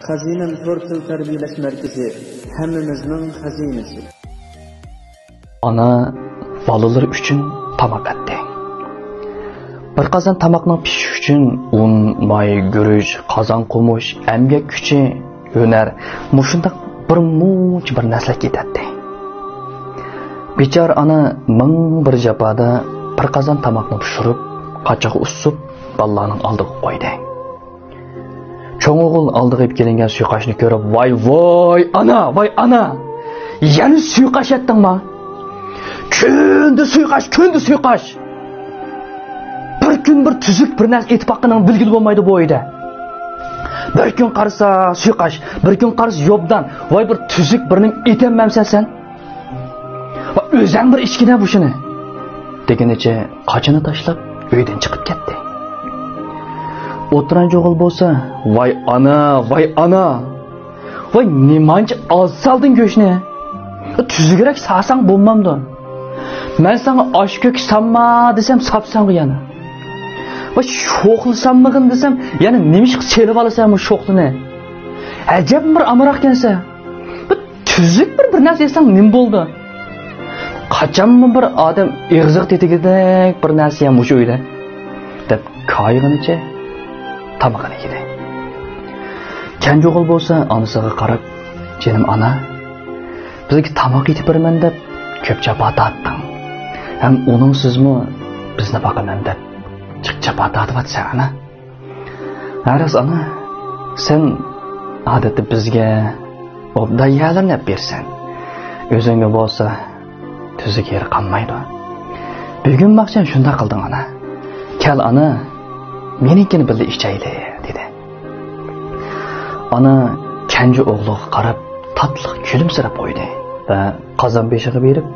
Xazinem Tortil Terbiyeleş Merkezi hemmimizning xazinesi. Ana balalar üçün tamak etdi. Bir qazan tamakning pishishi uchun un, may, guruch, qozon qo'mush, emgak kuchi, hunar, mushundaq bir narsa ketadi. Bechor ana ming bir jafoda bir qazon tamakni pishirib, qachoq usib, balalarning oldiga qo'ydi. Cho'ng o'g'il oldiga kelingan suyqashni ko'rib, voy ana, yana suyqash etdingmi? Kündü suyqash. Bir kun bir tuzuk bir narsa etpoqining bilgili bo'lmaydi bu oyda. Bir kun qarasa suyqash, bir kun qarasa yobdan, voy bir tuzuk birning etenmamsan sen. Va o'zing bir ichkina bu shuni. Degenicha qochini tashlab uydan chiqib ketdi. O'tiran o'g'il bo'lsa, voy ana. Voy nimancha oz salding go'shni? Tuzugirak sasang bo'lmamdi. Men sana oshko'k samma desam sapsan yana. Va sho'xlisanmag'in desam, yana nimishq selib olasan bu sho'xlini. Ajab bir amroq ekansa. Bu tuzuk bir narsa yesang nim bo'ldi? Qachonmi bir odam ig'ziq tetigidek bir narsa ham o'sha uyda deb qayg'inicha tamog'ini yedi. Kenji o'g'il bo'lsa, onasiga qarab, "Jinim ana, bizga tamoq yetib berman deb ko'p jabot atting. Ham uning sizmi bizni boqaman deb jabot atyapsan ana. Aras ana, sen odatda bizga obdayalarni bersan. O'zingga bo'lsa tuzuk yer qolmaydi. Bugun maqsan shunda qilding ana. Kel ana, meninkini birga ichayli" dedi. Ana Kenji o'g'liga qarab tatliq kulimsirab qo'ydi va qozon beshiga berib,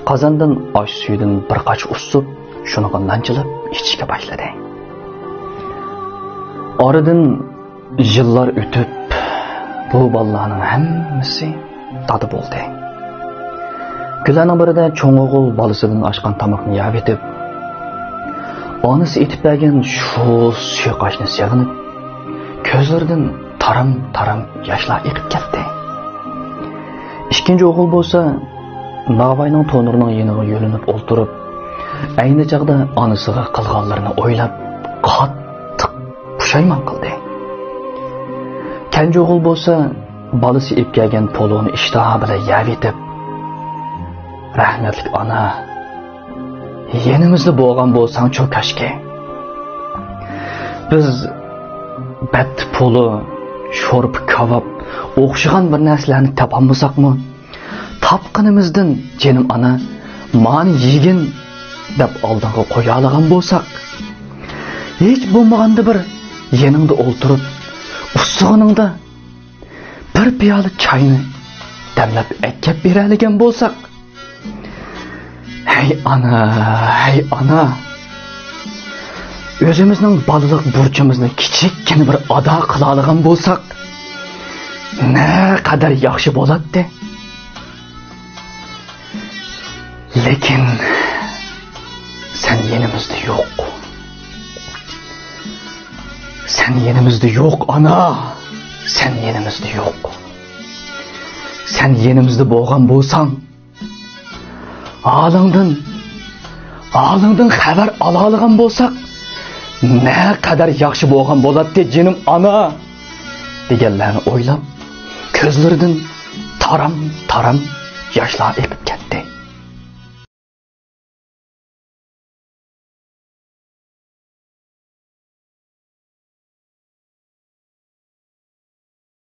qozondan osh suyudan bir qoch usib, shuni qondanchilab ichishga boshladi. Oradan yillar o'tib, bu bolalarning hammasi dodi bo'ldi. Kunlarning birida cho'ng o'g'il bolasidan oshgan tomoqni yeb etib, onasi etib bergan shu suyqashni sig'inib, ko'zlaridan taram yoshlar eqib ketdi. İkinci o'g'il bo'lsa, Navayning to'nirining yeniga yo'linib o'ltirib, ayni chaqda onasiga qilganlarini o'ylab, qattiq pushaymon qildi. Kenji o'g'il bo'lsa, bolasi ep kelgan poloni ishtaha bilan yeb etib, "Rahmatli ona, yenimizda bo'lgan bo'lsang-chu kashki. Biz bat poli, sho'rp kavob o'xshagan bir narsalarni topolmasakmi? Tapqinimizdan jinim ana, mani yegin deb oldinga qo'ya olgan bo'lsak, hech bo'lmaganda bir yeningda o'ltirib, ustig'iningda bir piyola choyni damlab ekkab beradigan bo'lsak, hey ana, o'zimizning bolalik burchimizni kichikkina bir ado qila olgan bo'lsak, ne kadar yaxshi bo'ladi. Lekin sen yenimizde yok. Sen yenimizde yok ana. Sen yenimizde yok. Sen yenimizde bo'lgan bo'lsang, alingdan xabar ola olgan bo'lsak, ne kadar yaxshi bo'lgan bo'ladi jinim ana" deganlarni o'ylab, ko'zlaridan taram yoshlar eqib